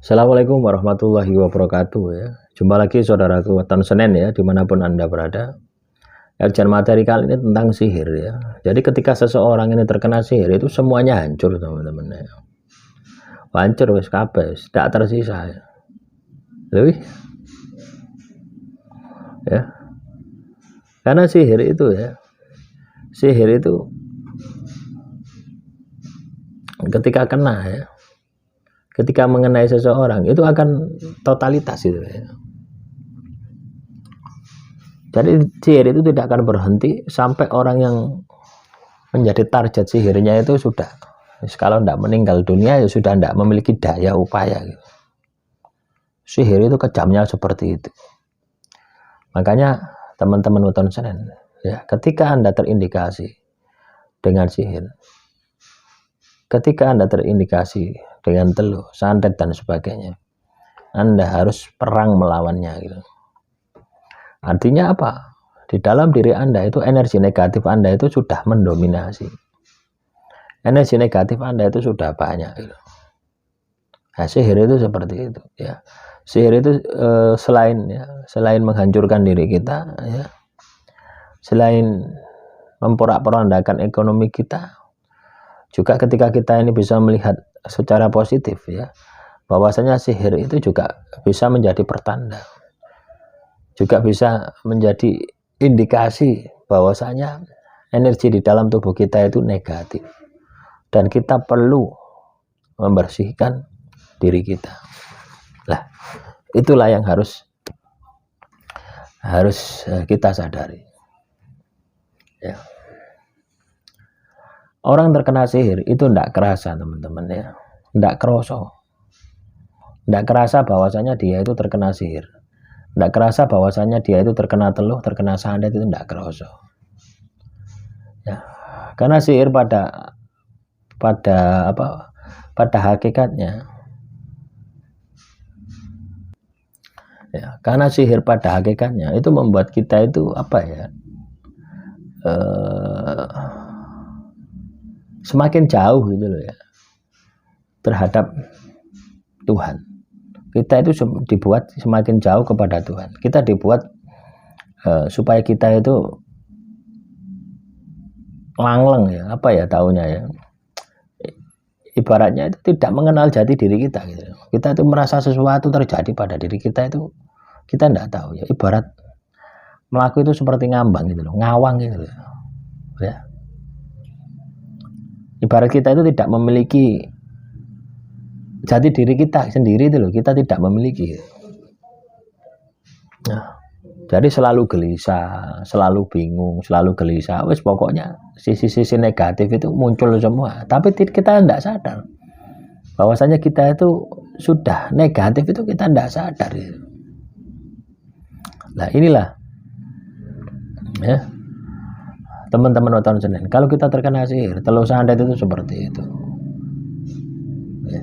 Assalamualaikum warahmatullahi wabarakatuh ya. Jumpa lagi saudaraku weton Senin ya, dimanapun Anda berada. Kajian materi kali ini tentang sihir ya. Jadi ketika seseorang ini terkena sihir itu semuanya hancur teman-teman ya. Hancur wis kabeh, tidak tersisa ya. Lebih ya. Karena sihir itu ya. Sihir itu ketika kena ya. Ketika mengenai seseorang itu akan totalitas itu ya. Jadi sihir itu tidak akan berhenti sampai orang yang menjadi target sihirnya itu sudah, kalau tidak meninggal dunia ya sudah tidak memiliki daya upaya gitu. Sihir itu kejamnya seperti itu. Makanya teman-teman weton Senin ya, ketika Anda terindikasi dengan sihir, ketika Anda terindikasi dengan teluh, santet dan sebagainya, Anda harus perang melawannya gitu. Artinya apa? Di dalam diri Anda itu energi negatif Anda itu sudah mendominasi. Energi negatif Anda itu sudah banyak gitu. Nah, sihir itu seperti itu ya. Sihir itu selain menghancurkan diri kita ya, selain memporak-porandakan ekonomi kita, juga ketika kita ini bisa melihat secara positif ya, bahwasanya sihir itu juga bisa menjadi pertanda, juga bisa menjadi indikasi bahwasanya energi di dalam tubuh kita itu negatif dan kita perlu membersihkan diri kita. Lah, itulah yang harus kita sadari ya. Orang terkena sihir itu tidak kerasa teman-teman ya, tidak kerasa bahwasanya dia itu terkena sihir, tidak kerasa bahwasanya dia itu terkena teluh, terkena santet, itu tidak kerasa ya. Karena sihir pada hakikatnya ya, karena sihir pada hakikatnya itu membuat kita itu semakin jauh gitu loh ya terhadap Tuhan. Kita itu dibuat semakin jauh kepada Tuhan. Kita dibuat supaya kita itu langleng ya, taunya ya. Ibaratnya itu tidak mengenal jati diri kita gitu. Kita itu merasa sesuatu terjadi pada diri kita itu kita tidak tahu ya. Ibarat melaku itu seperti ngambang gitu loh, ngawang gitu loh. Ya. Ibarat kita itu tidak memiliki jati diri kita sendiri itu loh, kita tidak memiliki. Nah, jadi selalu gelisah, selalu bingung, selalu gelisah. Wes pokoknya sisi-sisi negatif itu muncul semua. Tapi kita tidak sadar bahwasanya kita itu sudah negatif, itu kita tidak sadar. Nah inilah ya teman-teman weton Senin. Kalau kita terkena sihir, teluh santet itu seperti itu. Ya.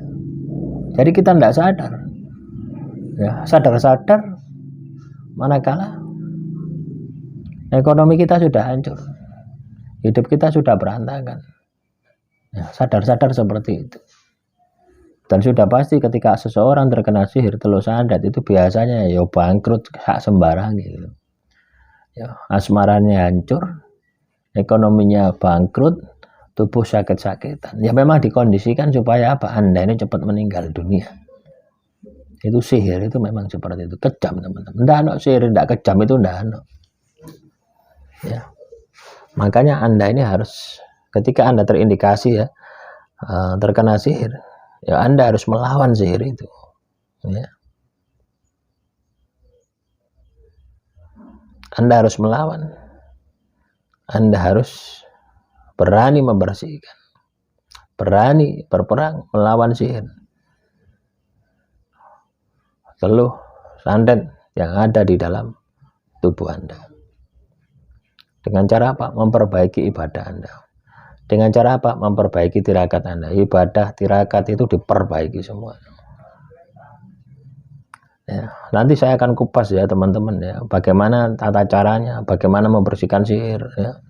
Jadi kita tidak sadar. Ya, sadar-sadar manakala ekonomi kita sudah hancur, hidup kita sudah berantakan. Ya, sadar-sadar seperti itu. Dan sudah pasti ketika seseorang terkena sihir, teluh santet itu biasanya ya bangkrut hak sembarang gitu. Ya, asmaranya hancur, ekonominya bangkrut, tubuh sakit-sakitan. Ya memang dikondisikan supaya apa? Anda ini cepat meninggal dunia. Itu sihir itu memang seperti itu, kejam teman-teman. Nggak ada sihir tidak kejam itu nggak ada. Ya. Makanya Anda ini harus, ketika Anda terindikasi ya terkena sihir, ya Anda harus melawan sihir itu. Ya. Anda harus melawan. Anda harus berani membersihkan, berani berperang melawan sihir, teluh santet yang ada di dalam tubuh Anda. Dengan cara apa? Memperbaiki ibadah Anda. Dengan cara apa? Memperbaiki tirakat Anda. Ibadah, tirakat itu diperbaiki semua. Ya, nanti saya akan kupas ya teman-teman ya, bagaimana tata caranya, bagaimana membersihkan sihir ya.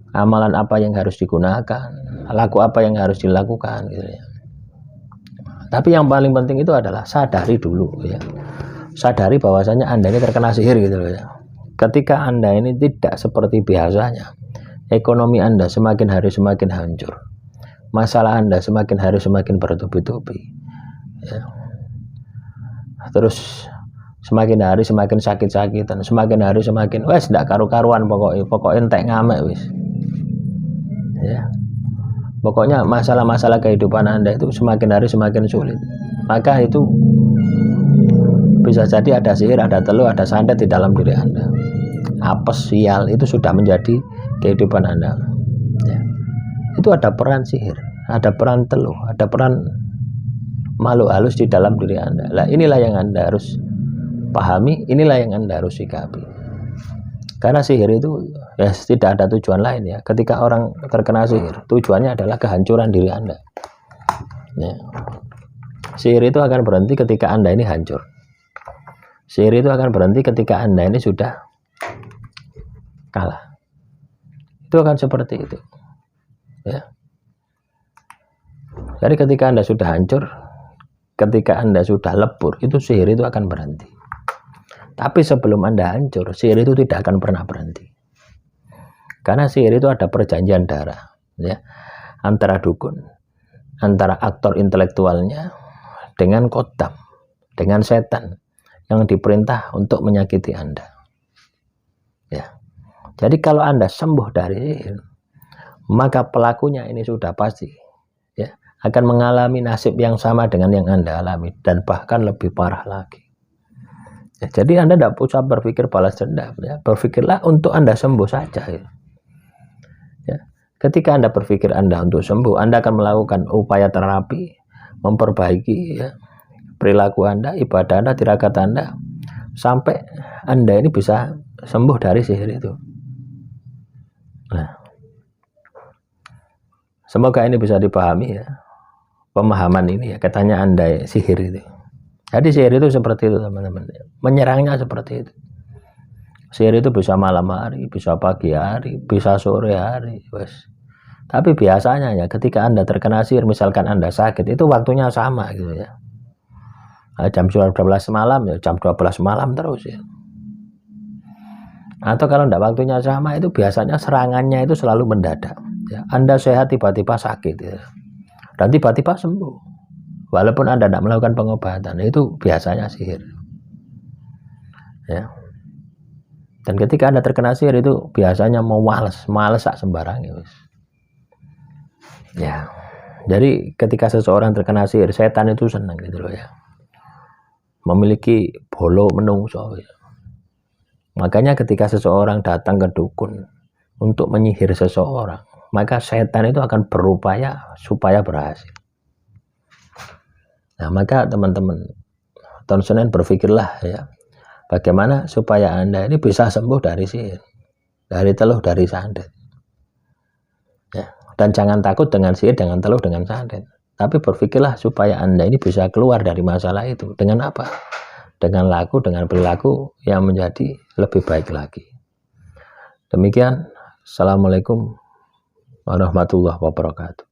Amalan apa yang harus digunakan, laku apa yang harus dilakukan gitu ya. Tapi yang paling penting itu adalah sadari dulu ya. Sadari bahwasanya Anda ini terkena sihir gitu loh ya. Ketika Anda ini tidak seperti biasanya, ekonomi Anda semakin hari semakin hancur. Masalah Anda semakin hari semakin bertubi-tubi. Ya. Terus semakin hari semakin sakit-sakitan, semakin hari semakin wes ndak karu-karuan pokoknya entek ngamek wis. Ya. Pokoknya masalah-masalah kehidupan Anda itu semakin hari semakin sulit. Maka itu bisa jadi ada sihir, ada teluh, ada santet di dalam diri Anda. Apes, sial itu sudah menjadi kehidupan Anda. Ya. Itu ada peran sihir, ada peran teluh, ada peran makhluk halus di dalam diri Anda. Lah inilah yang Anda harus pahami, inilah yang Anda harus sikapi. Karena sihir itu ya tidak ada tujuan lain ya. Ketika orang terkena sihir, tujuannya adalah kehancuran diri Anda. Ya. Sihir itu akan berhenti ketika Anda ini hancur. Sihir itu akan berhenti ketika Anda ini sudah kalah. Itu akan seperti itu. Ya. Jadi ketika Anda sudah hancur, ketika Anda sudah lebur, itu sihir itu akan berhenti. Tapi sebelum Anda hancur, sihir itu tidak akan pernah berhenti. Karena sihir itu ada perjanjian darah, ya, antara dukun, antara aktor intelektualnya dengan kodam, dengan setan yang diperintah untuk menyakiti Anda. Ya. Jadi kalau Anda sembuh dari sihir, maka pelakunya ini sudah pasti ya, akan mengalami nasib yang sama dengan yang Anda alami dan bahkan lebih parah lagi. Ya, jadi Anda tidak usah berpikir balas dendam ya. Berpikirlah untuk Anda sembuh saja ya. Ya. Ketika Anda berpikir Anda untuk sembuh, Anda akan melakukan upaya terapi, memperbaiki ya, perilaku Anda, ibadah Anda, tirakat Anda, sampai Anda ini bisa sembuh dari sihir itu. Nah, semoga ini bisa dipahami ya, pemahaman ini ya, katanya Anda sihir itu. Jadi sihir itu seperti itu teman-teman, menyerangnya seperti itu. Sihir itu bisa malam hari, bisa pagi hari, bisa sore hari, wes. Tapi biasanya ya, ketika Anda terkena sihir, misalkan Anda sakit, itu waktunya sama gitu ya. Jam 12 malam ya jam 12 malam terus ya. Atau kalau tidak waktunya sama, itu biasanya serangannya itu selalu mendadak ya. Anda sehat tiba-tiba sakit ya. Dan tiba-tiba sembuh walaupun Anda tidak melakukan pengobatan. Itu biasanya sihir ya. Dan ketika Anda terkena sihir itu biasanya mau males sak sembarang ya. Jadi ketika seseorang terkena sihir, setan itu senang gitu loh ya, memiliki bolo menungso ya. Makanya ketika seseorang datang ke dukun untuk menyihir seseorang, maka setan itu akan berupaya supaya berhasil. Nah, maka teman-teman tahun Senin berpikirlah ya, bagaimana supaya Anda ini bisa sembuh dari sihir, dari teluh, dari santet. Ya, dan jangan takut dengan sihir, dengan teluh, dengan santet. Tapi berpikirlah supaya Anda ini bisa keluar dari masalah itu. Dengan apa? Dengan laku, dengan perilaku yang menjadi lebih baik lagi. Demikian. Assalamualaikum warahmatullahi wabarakatuh.